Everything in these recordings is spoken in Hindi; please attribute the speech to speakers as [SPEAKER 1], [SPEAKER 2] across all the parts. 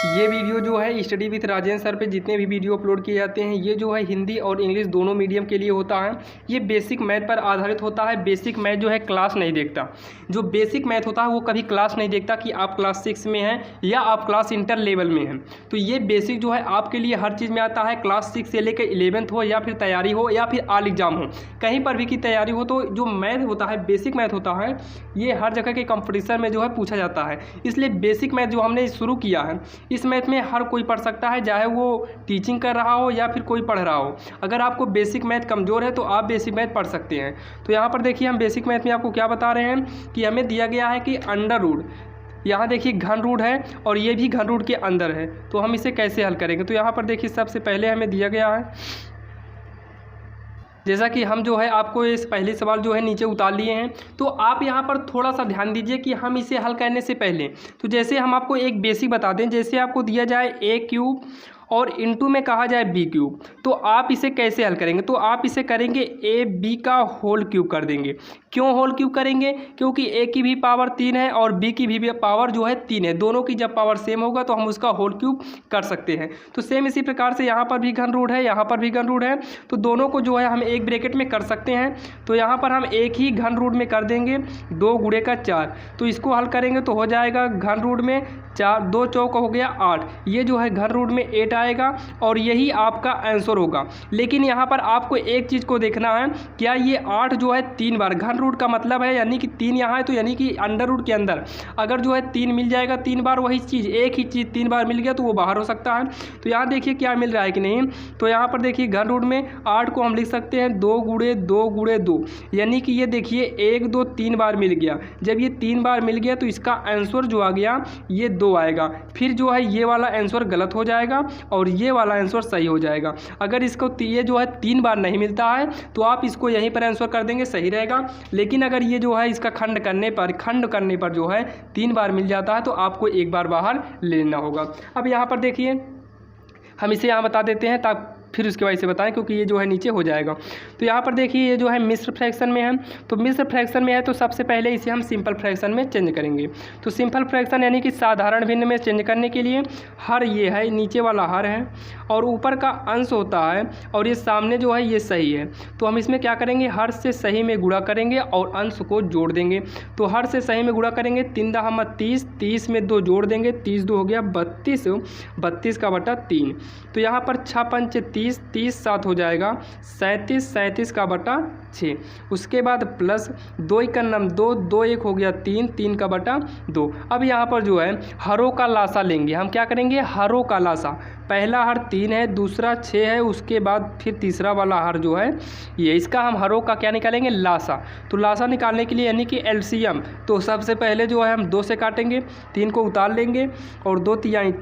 [SPEAKER 1] ये वीडियो जो है स्टडी विथ राजेंद्र सर पे जितने भी वीडियो अपलोड किए जाते हैं ये जो है हिंदी और इंग्लिश दोनों मीडियम के लिए होता है। ये बेसिक मैथ पर आधारित होता है। बेसिक मैथ जो है क्लास नहीं देखता। जो बेसिक मैथ होता है वो कभी क्लास नहीं देखता कि आप क्लास 6 में हैं या आप क्लास इंटर लेवल में हैं। तो ये बेसिक जो है आपके लिए हर चीज़ में आता है। क्लास 6 से लेकर 11th हो या फिर तैयारी हो या फिर ऑल एग्जाम हो, कहीं पर भी की तैयारी हो, तो जो मैथ होता है बेसिक मैथ होता है ये हर जगह के कंपटीशन में जो है पूछा जाता है। इसलिए बेसिक मैथ जो हमने शुरू किया है इस मैथ में हर कोई पढ़ सकता है, चाहे वो टीचिंग कर रहा हो या फिर कोई पढ़ रहा हो। अगर आपको बेसिक मैथ कमज़ोर है तो आप बेसिक मैथ पढ़ सकते हैं। तो यहाँ पर देखिए हम बेसिक मैथ में आपको क्या बता रहे हैं कि हमें दिया गया है कि अंडर रूट, यहाँ देखिए घन रूट है और ये भी घन रूट के अंदर है। तो हम इसे कैसे हल करेंगे, तो यहाँ पर देखिए सबसे पहले हमें दिया गया है, जैसा कि हम जो है आपको इस पहले सवाल जो है नीचे उतार लिए हैं। तो आप यहाँ पर थोड़ा सा ध्यान दीजिए कि हम इसे हल करने से पहले तो जैसे हम आपको एक बेसिक बता दें, जैसे आपको दिया जाए a क्यूब और इनटू में कहा जाए b क्यूब, तो आप इसे कैसे हल करेंगे, तो आप इसे करेंगे a b का होल क्यूब कर देंगे। क्यों होल क्यूब करेंगे, क्योंकि a की भी पावर 3 है और b की भी पावर जो है 3 है। दोनों की जब पावर सेम होगा तो हम उसका होल क्यूब कर सकते हैं। तो सेम इसी प्रकार से यहाँ पर भी घन रूट है, यहाँ पर भी घन रूट है, तो दोनों को जो है हम एक ब्रैकेट में कर सकते हैं। तो यहाँ पर हम एक ही घन रूट में कर देंगे 2 गुणे का 4। तो इसको हल करेंगे तो हो जाएगा घन रूट में 4, 2 चौक हो गया 8, ये जो है घन रूट में 8 आएगा और यही आपका आंसर होगा। लेकिन यहाँ पर आपको एक चीज़ को देखना है, क्या ये 8 जो है 3 बार, घन रूट का मतलब है यानी कि 3 यहाँ है तो यानी कि अंडर रूट के अंदर अगर जो है 3 मिल जाएगा 3 बार, वही चीज़ एक ही चीज़ 3 बार मिल गया तो वो बाहर हो सकता है। तो यहाँ देखिए क्या मिल रहा है कि नहीं, तो यहाँ पर देखिए घन रूट में 8 को हम लिख सकते हैं 2 गुणे 2 गुणे 2, यानी कि ये देखिए 1 2 3 बार मिल गया। जब ये 3 बार मिल गया तो इसका आंसर जो आ गया ये 2 आएगा। फिर जो है ये वाला आंसर गलत हो जाएगा और ये वाला आंसर सही हो जाएगा। अगर इसको ये जो है 3 बार नहीं मिलता है तो आप इसको यहीं पर आंसर कर देंगे, सही रहेगा। लेकिन अगर ये जो है इसका खंड करने पर जो है 3 बार मिल जाता है तो आपको एक बार बाहर लेना होगा। अब यहाँ पर देखिए हम इसे यहाँ बता देते हैं ताकि फिर उसके बाद इसे बताएं, क्योंकि ये जो है नीचे हो जाएगा। तो यहाँ पर देखिए ये जो है मिश्र फ्रैक्शन में है, तो मिश्र फ्रैक्शन में है तो सबसे पहले इसे हम सिंपल फ्रैक्शन में चेंज करेंगे। तो सिंपल फ्रैक्शन यानी कि साधारण भिन्न में चेंज करने के लिए हर ये है, नीचे वाला हर है और ऊपर का अंश होता है और ये सामने जो है ये सही है। तो हम इसमें क्या करेंगे, हर से सही में गुणा करेंगे और अंश को जोड़ देंगे। तो हर से सही में गुणा करेंगे 3 × 30, 30 में 2 जोड़ देंगे, 30 2 हो गया 32, 32 का बटा 3। तो यहाँ पर 6 पंच 30, 30 7 हो जाएगा 37, 37 का बटा 6। उसके बाद प्लस 2 × 2, 2 1 हो गया 3, 3 का बटा 2। अब यहाँ पर जो है हरों का लासा लेंगे। हम क्या करेंगे, हरों का लासा, पहला हर 3 है, दूसरा 6 है, उसके बाद फिर तीसरा वाला हर जो है ये, इसका हम हरों का क्या निकालेंगे, लासा। तो लासा निकालने के लिए यानी कि एलसीएम, तो सबसे पहले जो है हम 2 से काटेंगे, 3 को उतार लेंगे और 2 तिहाई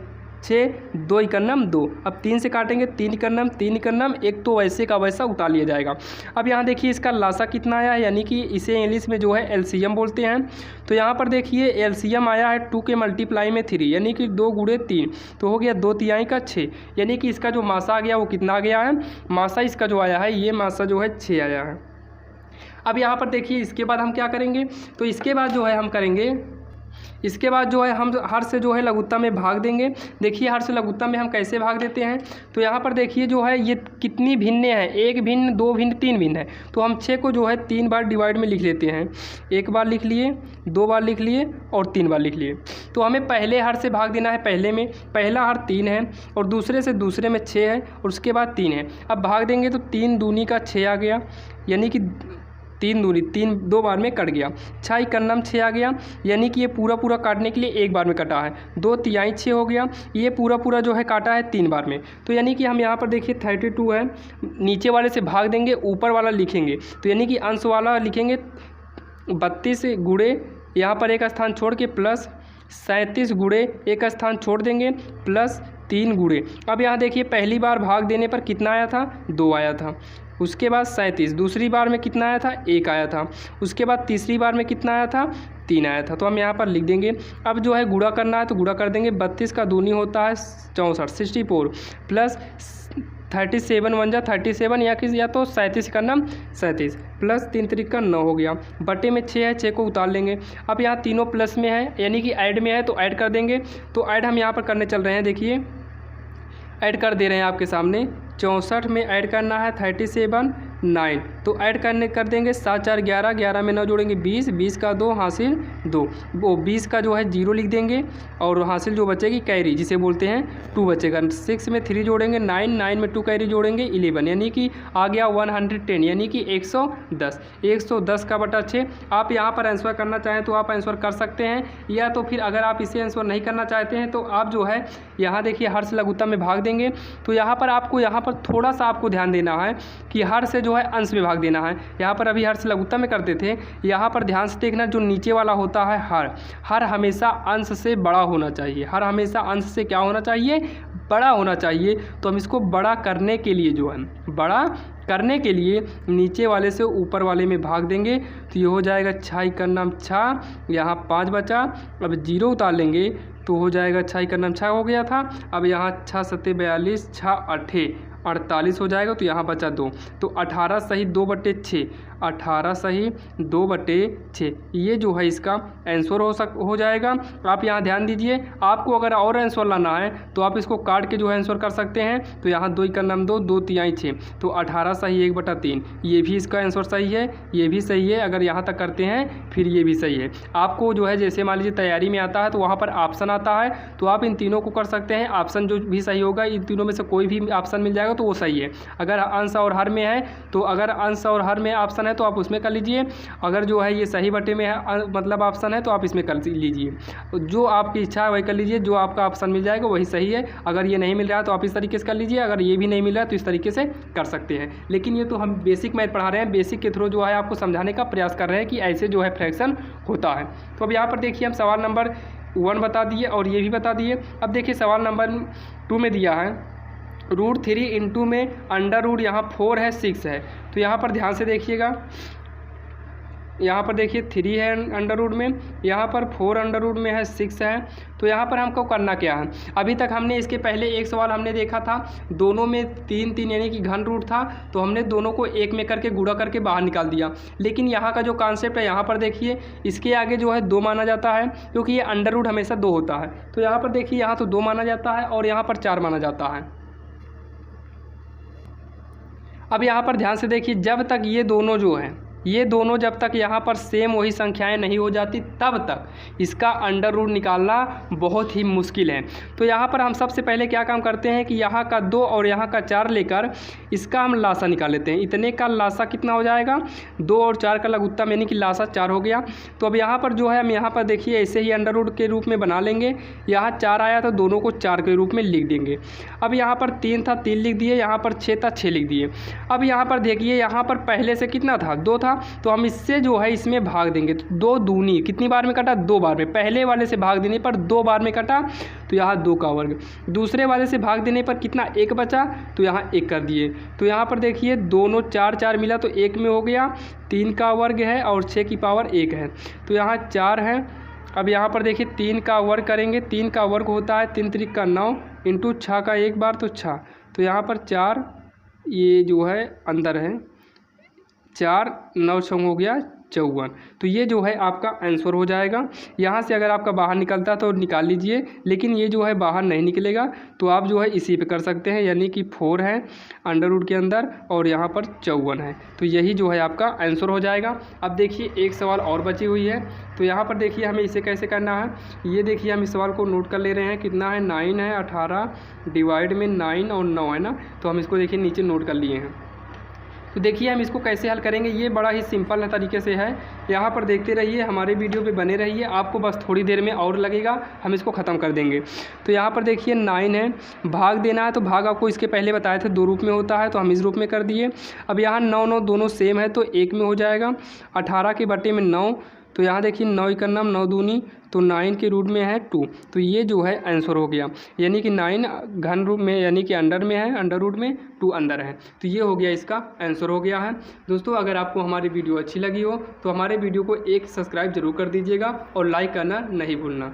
[SPEAKER 1] 6, 2 × 2। अब 3 से काटेंगे, 3 × 3 × 1, तो वैसे का वैसा उतार लिया जाएगा। अब यहाँ देखिए इसका लासा कितना आया है, यानी कि इसे इंग्लिश में जो है एलसीएम बोलते हैं। तो यहाँ पर देखिए एलसीएम आया है 2 के मल्टीप्लाई में 3, यानी कि 2 गुणे 3, तो हो गया 2 तिहाई का 6, यानी कि इसका जो मासा आ गया वो कितना आ गया है, मासा इसका जो आया है ये मासा जो है 6 आया है। अब यहाँ पर देखिए इसके बाद हम क्या करेंगे, तो इसके बाद जो है हम करेंगे, इसके बाद जो है हम हर से जो है लघुत्तम में भाग देंगे। देखिए हर से लघुत्तम में हम कैसे भाग देते हैं, तो यहाँ पर देखिए जो है ये कितनी भिन्न हैं, 1 भिन्न 2 भिन्न 3 भिन्न है। तो हम 6 को जो है 3 बार डिवाइड में लिख लेते हैं, 1 बार लिख लिए, 2 बार लिख लिए और 3 बार लिख लिए। तो हमें पहले हर से भाग देना है, पहले में पहला हर 3 है और दूसरे से दूसरे में 6 है और उसके बाद 3 है। अब भाग देंगे तो 3 दूनी का 6 आ गया, यानी कि 3 दूनी 3 2 बार में कट गया, 6 × 6 आ गया, यानी कि ये पूरा पूरा काटने के लिए 1 बार में कटा है। 2 तिहाई 6 हो गया, ये पूरा पूरा जो है काटा है 3 बार में। तो यानी कि हम यहाँ पर देखिए 32 है, नीचे वाले से भाग देंगे, ऊपर वाला लिखेंगे, तो यानी कि अंश वाला लिखेंगे 32 गुणे, यहाँ पर एक स्थान छोड़ के प्लस 37 गुणे, एक स्थान छोड़ देंगे प्लस 3 गुणे। अब यहाँ देखिए पहली बार भाग देने पर कितना आया था, 2 आया था। उसके बाद 37, दूसरी बार में कितना आया था, 1 आया था। उसके बाद तीसरी बार में कितना आया था, 3 आया था। तो हम यहाँ पर लिख देंगे। अब जो है गुणा करना है तो गुणा कर देंगे, 32 का दूनी होता है 64, 64 प्लस 37 1 जा 37 या तो 37 का नाम 37 प्लस 3 3 का 9 हो गया, बटे में 6 है, 6 को उतार लेंगे। अब यहाँ तीनों प्लस में है यानी कि ऐड में है तो ऐड कर देंगे। तो ऐड हम यहाँ पर करने चल रहे हैं, देखिए ऐड कर दे रहे हैं आपके सामने। 64 में ऐड करना है 37 9, तो ऐड कर देंगे 7 4 11, 11 में 9 जोड़ेंगे 20, 20 का 2 हासिल 2, वो 20 का जो है 0 लिख देंगे और हासिल जो बचेगी कैरी जिसे बोलते हैं 2 बचेगा। 6 में 3 जोड़ेंगे 9, 9 में 2 कैरी जोड़ेंगे 11, यानी कि आ गया 110 यानी कि 110, 110 का बटा 6। आप यहाँ पर आंसर करना चाहें तो आप आंसर कर सकते हैं, या तो फिर अगर आप इसे आंसर नहीं करना चाहते हैं तो आप जो है यहाँ देखिए हर से लघुत्तम में भाग देंगे। तो यहाँ पर आपको यहाँ पर थोड़ा सा आपको ध्यान देना है कि हर से जो है अंश में भाग देना है। यहाँ पर अभी हर से लघुत्तम में करते थे, यहाँ पर ध्यान से देखना जो नीचे वाला होता है हर हमेशा अंश से बड़ा होना चाहिए, हर हमेशा अंश से क्या होना चाहिए, बड़ा होना चाहिए। तो हम इसको बड़ा करने के लिए जो है बड़ा करने के लिए नीचे वाले से ऊपर वाले में भाग देंगे। तो ये हो जाएगा 6 का नाम 6, यहाँ 5 बचा, अब 0 उतार लेंगे तो हो जाएगा 6 का नाम 6 हो गया था। अब यहाँ 6 7 42, 6 8 48 हो जाएगा, तो यहाँ बचा 2, तो 18 सही 2/6, 18 सही 2/6 ये जो है इसका आंसर हो जाएगा। आप यहाँ ध्यान दीजिए, आपको अगर और आंसर लाना है तो आप इसको काट के जो है आंसर कर सकते हैं। तो यहाँ 2 का नाम 2, 2 3 6, तो 18 सही 1/3, ये भी इसका आंसर सही है, ये भी सही है। अगर यहाँ तक करते हैं फिर ये भी सही है। आपको जो है जैसे मान लीजिए तैयारी में आता है तो वहाँ पर ऑप्शन आता है, तो आप इन तीनों को कर सकते हैं। ऑप्शन जो भी सही होगा इन तीनों में से कोई भी ऑप्शन मिल जाएगा तो वो सही है। अगर अंश और हर में है तो अगर अंश और हर में ऑप्शन है तो आप उसमें कर लीजिए, अगर जो है ये सही बटे में है मतलब ऑप्शन है तो आप इसमें कर लीजिए। जो आपकी इच्छा है वही कर लीजिए, जो आपका ऑप्शन मिल जाएगा वही सही है। अगर ये नहीं मिल रहा है तो आप इस तरीके से कर लीजिए, अगर ये भी नहीं मिल रहा है तो इस तरीके से कर सकते हैं। लेकिन ये तो हम बेसिक मैथ पढ़ा रहे हैं, बेसिक के थ्रू जो है आपको समझाने का प्रयास कर रहे हैं कि ऐसे जो है फ्रैक्शन होता है। तो अब यहाँ पर देखिए हम सवाल नंबर 1 बता दिए और ये भी बता दिए। अब देखिए सवाल नंबर 2 में दिया है √3 इंटू में अंडर यहाँ 4 है 6 है। तो यहाँ पर ध्यान से देखिएगा, यहाँ पर देखिए 3 है अंडर रूट में, यहाँ पर 4 अंडर रूट में है 6 है। तो यहाँ पर हमको करना क्या है, अभी तक हमने इसके पहले एक सवाल हमने देखा था दोनों में 3 3 यानी कि घन रूट था, तो हमने दोनों को एक में करके गुणा करके बाहर निकाल दिया। लेकिन यहाँ का जो कॉन्सेप्ट है यहाँ पर देखिए इसके आगे जो है 2 माना जाता है, क्योंकि ये अंडर रूट हमेशा 2 होता है। तो यहाँ पर देखिए यहाँ तो 2 माना जाता है और यहाँ पर 4 माना जाता है। अब यहाँ पर ध्यान से देखिए, जब तक ये दोनों जो हैं ये दोनों जब तक यहाँ पर सेम वही संख्याएं नहीं हो जाती तब तक इसका अंडर रूट निकालना बहुत ही मुश्किल है। तो यहाँ पर हम सबसे पहले क्या काम करते हैं कि यहाँ का 2 और यहाँ का 4 लेकर इसका हम लासा निकाल लेते हैं। इतने का लासा कितना हो जाएगा, 2 और 4 का लघुत्तम यानी कि लासा 4 हो गया। तो अब यहाँ पर जो है हम यहाँ पर देखिए ऐसे ही अंडर रूट के रूप में बना लेंगे। यहाँ 4 आया तो दोनों को 4 के रूप में लिख देंगे। अब यहाँ पर 3 था 3 लिख दिए, यहाँ पर 6 था 6 लिख दिए। अब यहाँ पर देखिए यहाँ पर पहले से कितना था 2 था, तो हम इससे जो है इसमें भाग देंगे। तो 2 दूनी कितनी बार में कटा, 2 बार में। पहले वाले से भाग देने पर 2 बार में कटा तो यहाँ 2 का वर्ग। दूसरे वाले से भाग देने पर कितना 1 बचा, तो यहाँ 1 कर दिए। तो यहाँ पर देखिए दोनों 4 4 मिला तो 1 में हो गया, 3 का वर्ग है और 6 की पावर 1 है, तो यहाँ 4 है। अब यहाँ पर देखिए 3 का वर्ग करेंगे, 3 का वर्ग होता है 3 3 का 9 इंटू 6 का 1 बार तो 6, तो यहाँ पर 4 ये जो है अंदर है, 4 9 6 हो गया 54। तो ये जो है आपका आंसर हो जाएगा। यहाँ से अगर आपका बाहर निकलता तो निकाल लीजिए, लेकिन ये जो है बाहर नहीं निकलेगा तो आप जो है इसी पे कर सकते हैं, यानी कि 4 है अंडर रूट के अंदर और यहाँ पर 54 है। तो यही जो है आपका आंसर हो जाएगा। अब देखिए एक सवाल और बची हुई है, तो यहाँ पर देखिए हमें इसे कैसे करना है। ये देखिए हम इस सवाल को नोट कर ले रहे हैं, कितना है 9 है, 18 डिवाइड में 9 और 9 है ना, तो हम इसको देखिए नीचे नोट कर लिए हैं। तो देखिए हम इसको कैसे हल करेंगे, ये बड़ा ही सिंपल तरीके से है। यहाँ पर देखते रहिए, हमारे वीडियो पे बने रहिए, आपको बस थोड़ी देर में और लगेगा हम इसको ख़त्म कर देंगे। तो यहाँ पर देखिए 9 है, भाग देना है, तो भाग आपको इसके पहले बताए थे 2 रूप में होता है, तो हम इस रूप में कर दिए। अब यहाँ 9 9 दोनों सेम है तो 1 में हो जाएगा। 18 के बटे में 9, तो यहाँ देखिए 9 का नाम 9 दूनी, तो 9 के रूट में है 2, तो ये जो है आंसर हो गया। यानी कि 9 घन रूप में यानी कि अंडर में है, अंडर रूट में 2 अंदर है, तो ये हो गया, इसका आंसर हो गया है। दोस्तों अगर आपको हमारी वीडियो अच्छी लगी हो तो हमारे वीडियो को एक सब्सक्राइब जरूर कर दीजिएगा और लाइक करना नहीं भूलना।